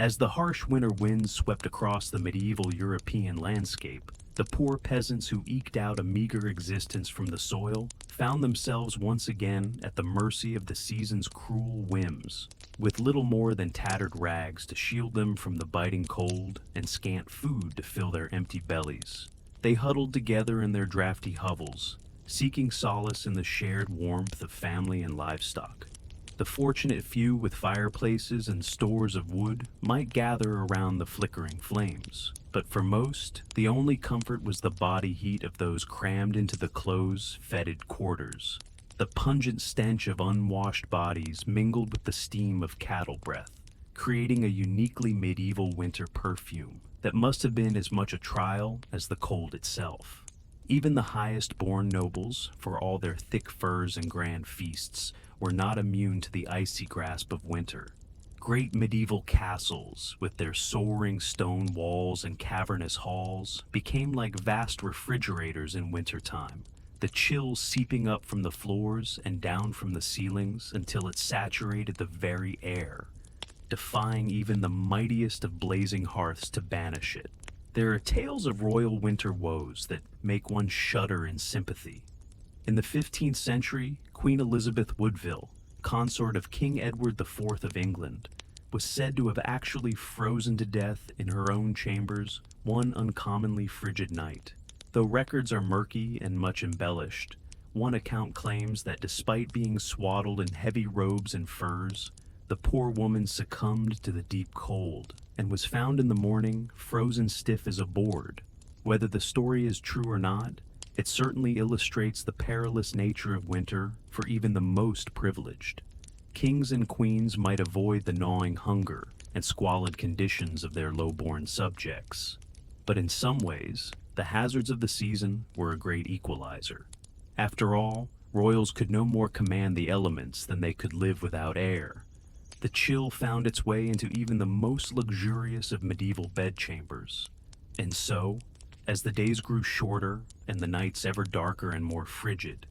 As the harsh winter winds swept across the medieval European landscape, the poor peasants who eked out a meager existence from the soil found themselves once again at the mercy of the season's cruel whims. With little more than tattered rags to shield them from the biting cold and scant food to fill their empty bellies, they huddled together in their drafty hovels, seeking solace in the shared warmth of family and livestock. The fortunate few with fireplaces and stores of wood might gather around the flickering flames, but for most, the only comfort was the body heat of those crammed into the close, fetid quarters. The pungent stench of unwashed bodies mingled with the steam of cattle breath, creating a uniquely medieval winter perfume that must have been as much a trial as the cold itself. Even the highest-born nobles, for all their thick furs and grand feasts, were not immune to the icy grasp of winter. Great medieval castles, with their soaring stone walls and cavernous halls, became like vast refrigerators in wintertime, the chill seeping up from the floors and down from the ceilings until it saturated the very air, defying even the mightiest of blazing hearths to banish it. There are tales of royal winter woes that make one shudder in sympathy. In the 15th century, Queen Elizabeth Woodville, consort of King Edward IV of England, was said to have actually frozen to death in her own chambers one uncommonly frigid night. Though records are murky and much embellished, one account claims that despite being swaddled in heavy robes and furs, the poor woman succumbed to the deep cold and was found in the morning frozen stiff as a board. Whether the story is true or not, it certainly illustrates the perilous nature of winter for even the most privileged. Kings and queens might avoid the gnawing hunger and squalid conditions of their low-born subjects, but in some ways, the hazards of the season were a great equalizer. After all, royals could no more command the elements than they could live without air. The chill found its way into even the most luxurious of medieval bedchambers. And so, as the days grew shorter and the nights ever darker and more frigid,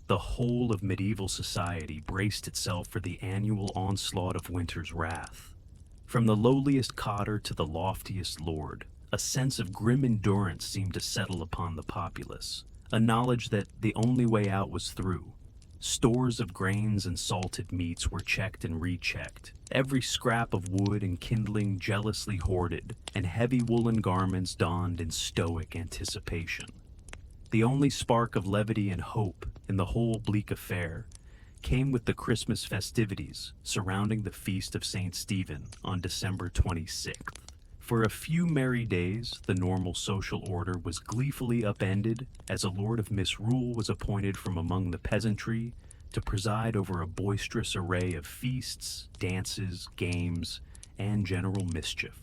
the whole of medieval society braced itself for the annual onslaught of winter's wrath. From the lowliest cotter to the loftiest lord, a sense of grim endurance seemed to settle upon the populace, a knowledge that the only way out was through. Stores of grains and salted meats were checked and rechecked, every scrap of wood and kindling jealously hoarded, and heavy woolen garments donned in stoic anticipation. The only spark of levity and hope in the whole bleak affair came with the Christmas festivities surrounding the feast of St. Stephen on December 26th. For a few merry days, the normal social order was gleefully upended as a lord of misrule was appointed from among the peasantry to preside over a boisterous array of feasts, dances, games, and general mischief.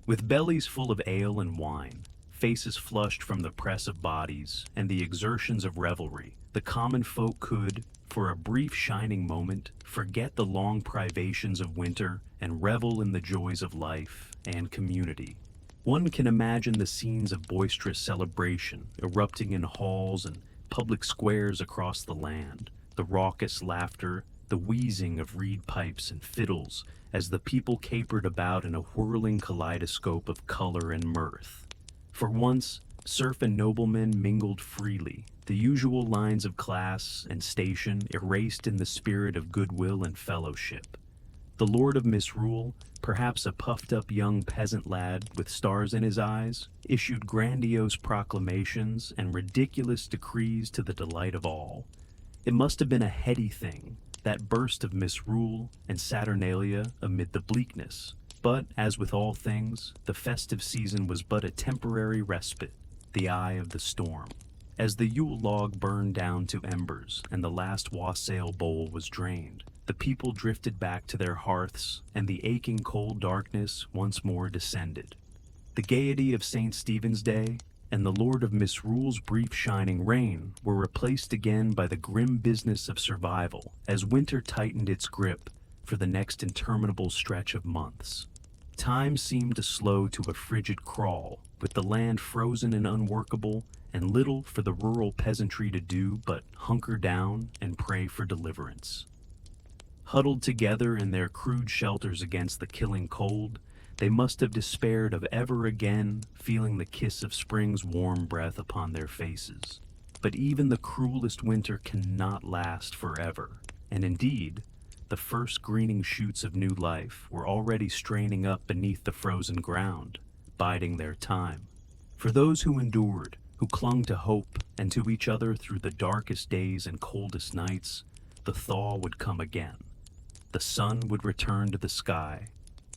With bellies full of ale and wine, faces flushed from the press of bodies and the exertions of revelry, the common folk could, for a brief shining moment, forget the long privations of winter and revel in the joys of life and community. One can imagine the scenes of boisterous celebration erupting in halls and public squares across the land, the raucous laughter, the wheezing of reed pipes and fiddles as the people capered about in a whirling kaleidoscope of color and mirth. For once, serf and nobleman mingled freely, the usual lines of class and station erased in the spirit of goodwill and fellowship. The lord of misrule, perhaps a puffed-up young peasant lad with stars in his eyes, issued grandiose proclamations and ridiculous decrees to the delight of all. It must have been a heady thing, that burst of misrule and saturnalia amid the bleakness. But, as with all things, the festive season was but a temporary respite, the eye of the storm. As the Yule log burned down to embers and the last wassail bowl was drained, the people drifted back to their hearths, and the aching cold darkness once more descended. The gaiety of St. Stephen's Day and the Lord of Misrule's brief shining reign were replaced again by the grim business of survival as winter tightened its grip for the next interminable stretch of months. Time seemed to slow to a frigid crawl, with the land frozen and unworkable, and little for the rural peasantry to do but hunker down and pray for deliverance. Huddled together in their crude shelters against the killing cold, They must have despaired of ever again feeling the kiss of spring's warm breath upon their faces. But even the cruelest winter cannot last forever, and indeed, the first greening shoots of new life were already straining up beneath the frozen ground, biding their time. For those who endured, who clung to hope and to each other through the darkest days and coldest nights, the thaw would come again. The sun would return to the sky,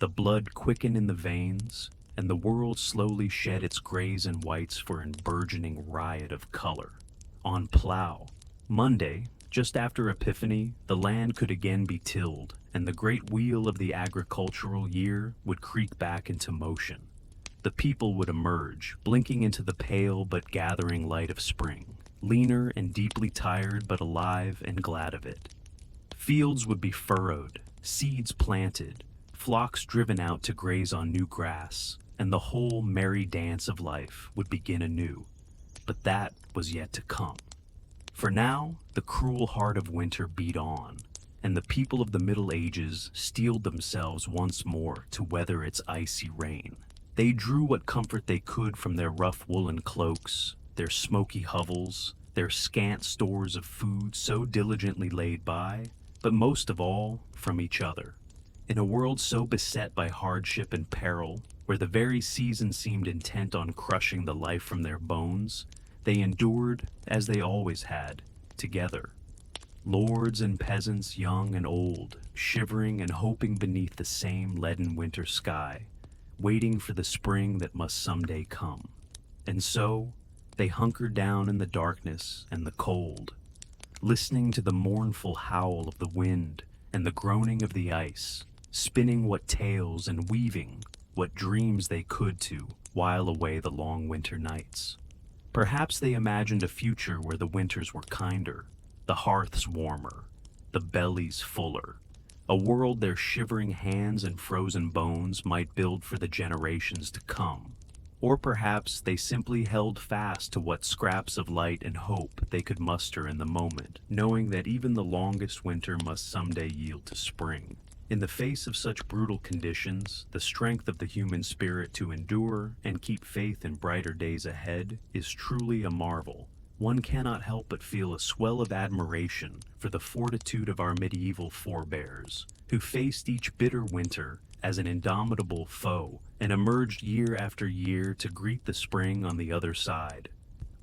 the blood quicken in the veins, and the world slowly shed its grays and whites for a burgeoning riot of color. On Plough Monday, just after Epiphany, the land could again be tilled, and the great wheel of the agricultural year would creak back into motion. The people would emerge, blinking into the pale but gathering light of spring, leaner and deeply tired but alive and glad of it. Fields would be furrowed, seeds planted, flocks driven out to graze on new grass, and the whole merry dance of life would begin anew. But that was yet to come. For now, the cruel heart of winter beat on, and the people of the Middle Ages steeled themselves once more to weather its icy reign. They drew what comfort they could from their rough woolen cloaks, their smoky hovels, their scant stores of food so diligently laid by, but most of all, from each other. In a world so beset by hardship and peril, where the very season seemed intent on crushing the life from their bones, they endured, as they always had, together. Lords and peasants, young and old, shivering and hoping beneath the same leaden winter sky, waiting for the spring that must someday come. And so, they hunkered down in the darkness and the cold, listening to the mournful howl of the wind and the groaning of the ice, spinning what tales and weaving what dreams they could to while away the long winter nights. Perhaps they imagined a future where the winters were kinder, the hearths warmer, the bellies fuller, a world their shivering hands and frozen bones might build for the generations to come. Or perhaps they simply held fast to what scraps of light and hope they could muster in the moment, knowing that even the longest winter must someday yield to spring. In the face of such brutal conditions, the strength of the human spirit to endure and keep faith in brighter days ahead is truly a marvel. One cannot help but feel a swell of admiration for the fortitude of our medieval forebears, who faced each bitter winter as an indomitable foe and emerged year after year to greet the spring on the other side.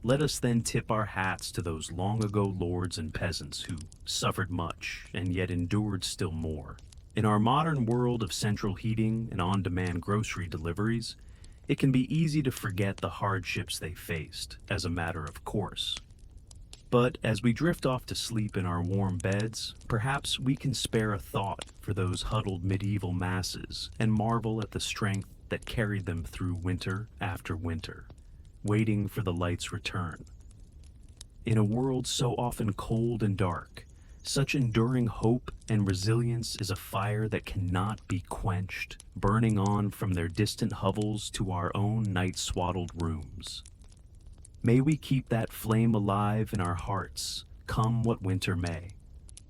Let us then tip our hats to those long ago lords and peasants who suffered much and yet endured still more. In our modern world of central heating and on-demand grocery deliveries, it can be easy to forget the hardships they faced as a matter of course. But as we drift off to sleep in our warm beds, perhaps we can spare a thought for those huddled medieval masses and marvel at the strength that carried them through winter after winter, waiting for the light's return. In a world so often cold and dark, such enduring hope and resilience is a fire that cannot be quenched, burning on from their distant hovels to our own night-swaddled rooms. May we keep that flame alive in our hearts, come what winter may.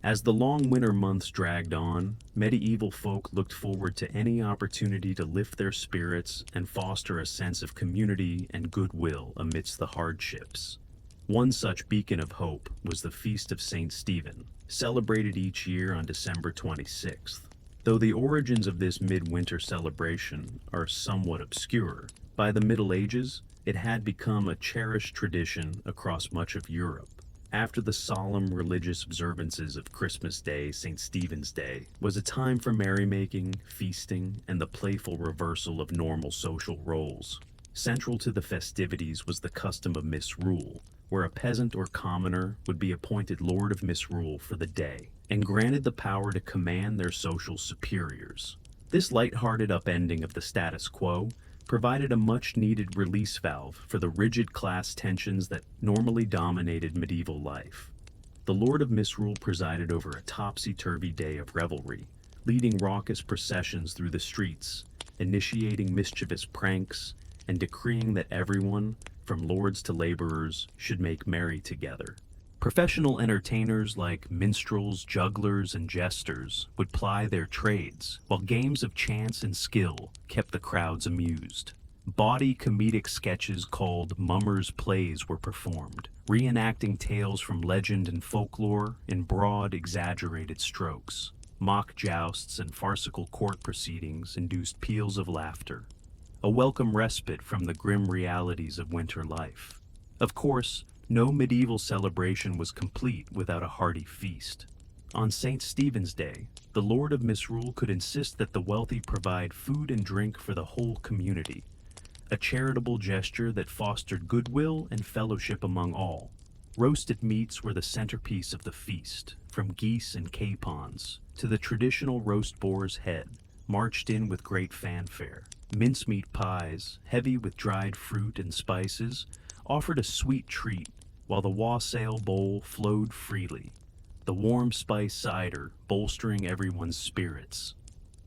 As the long winter months dragged on, medieval folk looked forward to any opportunity to lift their spirits and foster a sense of community and goodwill amidst the hardships. One such beacon of hope was the Feast of St. Stephen, celebrated each year on December 26th. Though the origins of this midwinter celebration are somewhat obscure, by the Middle Ages, it had become a cherished tradition across much of Europe. After the solemn religious observances of Christmas Day, St. Stephen's Day was a time for merrymaking, feasting, and the playful reversal of normal social roles. Central to the festivities was the custom of misrule, where a peasant or commoner would be appointed Lord of Misrule for the day, and granted the power to command their social superiors. This light-hearted upending of the status quo provided a much-needed release valve for the rigid class tensions that normally dominated medieval life. The Lord of Misrule presided over a topsy-turvy day of revelry, leading raucous processions through the streets, initiating mischievous pranks, and decreeing that everyone, from lords to laborers, should make merry together. Professional entertainers like minstrels, jugglers, and jesters would ply their trades, while games of chance and skill kept the crowds amused. Bawdy comedic sketches called mummers' plays were performed, reenacting tales from legend and folklore in broad, exaggerated strokes. Mock jousts and farcical court proceedings induced peals of laughter, a welcome respite from the grim realities of winter life. Of course, no medieval celebration was complete without a hearty feast. On St. Stephen's Day, the Lord of Misrule could insist that the wealthy provide food and drink for the whole community, a charitable gesture that fostered goodwill and fellowship among all. Roasted meats were the centerpiece of the feast, from geese and capons to the traditional roast boar's head, marched in with great fanfare. Mincemeat pies, heavy with dried fruit and spices, offered a sweet treat, while the wassail bowl flowed freely, the warm spice cider bolstering everyone's spirits.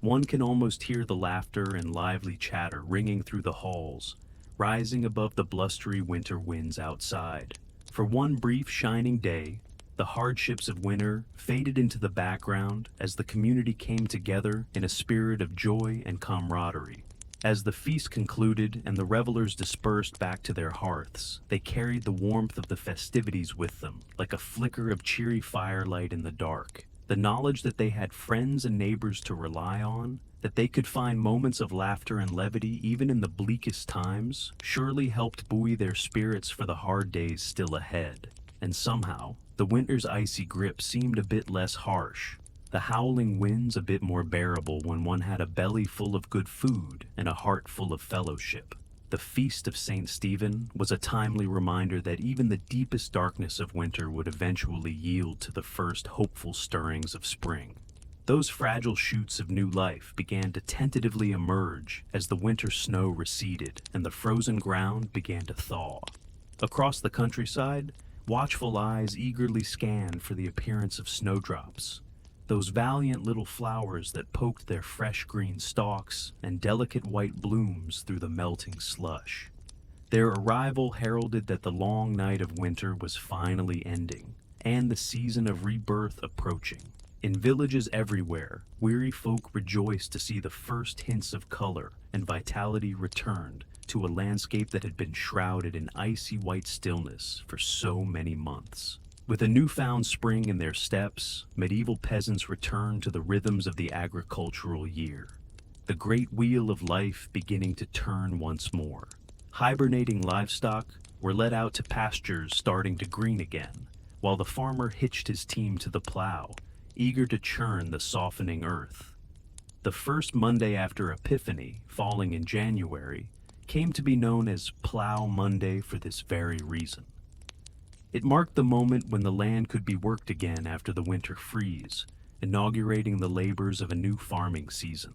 One can almost hear the laughter and lively chatter ringing through the halls, rising above the blustery winter winds outside. For one brief shining day, the hardships of winter faded into the background as the community came together in a spirit of joy and camaraderie. As the feast concluded and the revelers dispersed back to their hearths, they carried the warmth of the festivities with them, like a flicker of cheery firelight in the dark. The knowledge that they had friends and neighbors to rely on, that they could find moments of laughter and levity even in the bleakest times, surely helped buoy their spirits for the hard days still ahead. And somehow, the winter's icy grip seemed a bit less harsh, the howling winds a bit more bearable when one had a belly full of good food and a heart full of fellowship. The Feast of St. Stephen was a timely reminder that even the deepest darkness of winter would eventually yield to the first hopeful stirrings of spring. Those fragile shoots of new life began to tentatively emerge as the winter snow receded and the frozen ground began to thaw. Across the countryside, watchful eyes eagerly scanned for the appearance of snowdrops, those valiant little flowers that poked their fresh green stalks and delicate white blooms through the melting slush. Their arrival heralded that the long night of winter was finally ending, and the season of rebirth approaching. In villages everywhere, weary folk rejoiced to see the first hints of color and vitality returned to a landscape that had been shrouded in icy white stillness for so many months. With a newfound spring in their steps, medieval peasants returned to the rhythms of the agricultural year, the great wheel of life beginning to turn once more. Hibernating livestock were led out to pastures starting to green again, while the farmer hitched his team to the plow, eager to churn the softening earth. The first Monday after Epiphany, falling in January, came to be known as Plough Monday for this very reason. It marked the moment when the land could be worked again after the winter freeze, inaugurating the labors of a new farming season.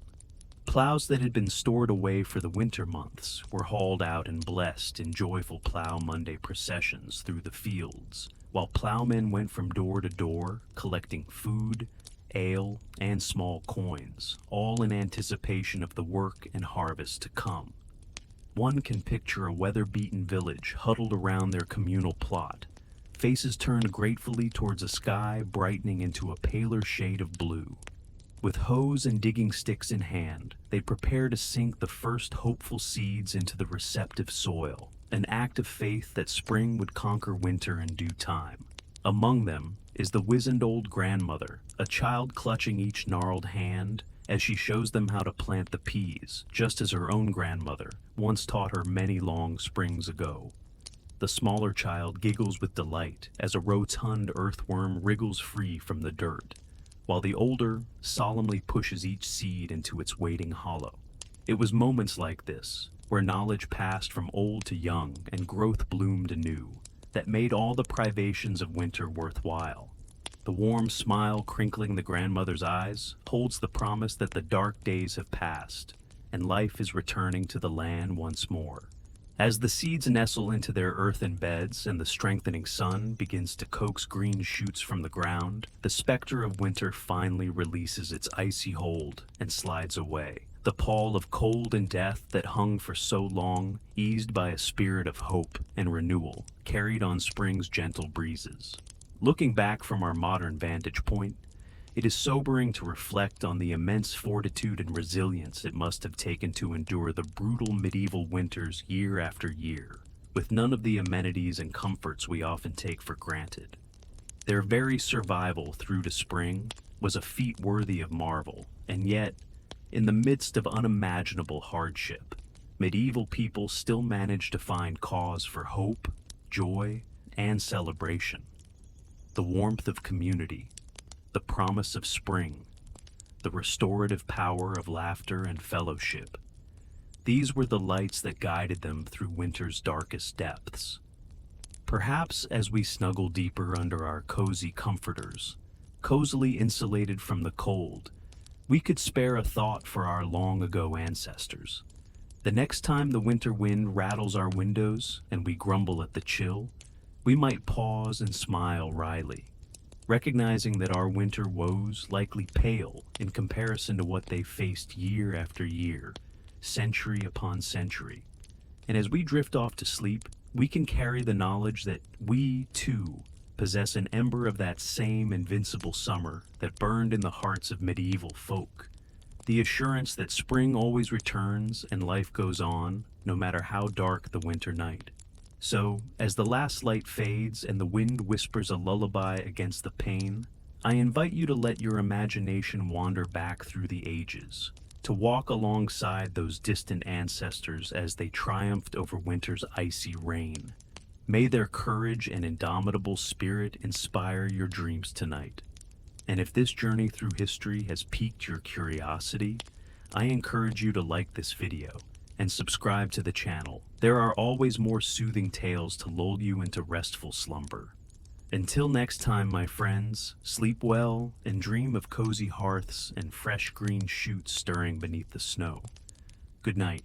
Plows that had been stored away for the winter months were hauled out and blessed in joyful Plough Monday processions through the fields, while plowmen went from door to door, collecting food, ale, and small coins, all in anticipation of the work and harvest to come. One can picture a weather-beaten village huddled around their communal plot, faces turned gratefully towards a sky brightening into a paler shade of blue. With hoes and digging sticks in hand, they prepare to sink the first hopeful seeds into the receptive soil, an act of faith that spring would conquer winter in due time. Among them is the wizened old grandmother, a child clutching each gnarled hand as she shows them how to plant the peas, just as her own grandmother once taught her many long springs ago. The smaller child giggles with delight as a rotund earthworm wriggles free from the dirt, while the older solemnly pushes each seed into its waiting hollow. It was moments like this, where knowledge passed from old to young and growth bloomed anew, that made all the privations of winter worthwhile. The warm smile crinkling the grandmother's eyes holds the promise that the dark days have passed, and life is returning to the land once more. As the seeds nestle into their earthen beds and the strengthening sun begins to coax green shoots from the ground, the specter of winter finally releases its icy hold and slides away. The pall of cold and death that hung for so long, eased by a spirit of hope and renewal, carried on spring's gentle breezes. Looking back from our modern vantage point, it is sobering to reflect on the immense fortitude and resilience it must have taken to endure the brutal medieval winters year after year, with none of the amenities and comforts we often take for granted. Their very survival through to spring was a feat worthy of marvel, and yet, in the midst of unimaginable hardship, medieval people still managed to find cause for hope, joy, and celebration. The warmth of community, the promise of spring, the restorative power of laughter and fellowship. These were the lights that guided them through winter's darkest depths. Perhaps as we snuggle deeper under our cozy comforters, cozily insulated from the cold, we could spare a thought for our long-ago ancestors. The next time the winter wind rattles our windows and we grumble at the chill, we might pause and smile wryly, recognizing that our winter woes likely pale in comparison to what they faced year after year, century upon century. And as we drift off to sleep, we can carry the knowledge that we, too, possess an ember of that same invincible summer that burned in the hearts of medieval folk. The assurance that spring always returns and life goes on, no matter how dark the winter night. So, as the last light fades and the wind whispers a lullaby against the pane, I invite you to let your imagination wander back through the ages, to walk alongside those distant ancestors as they triumphed over winter's icy reign. May their courage and indomitable spirit inspire your dreams tonight. And if this journey through history has piqued your curiosity, I encourage you to like this video and subscribe to the channel. There are always more soothing tales to lull you into restful slumber. Until next time, my friends, sleep well and dream of cozy hearths and fresh green shoots stirring beneath the snow. Good night.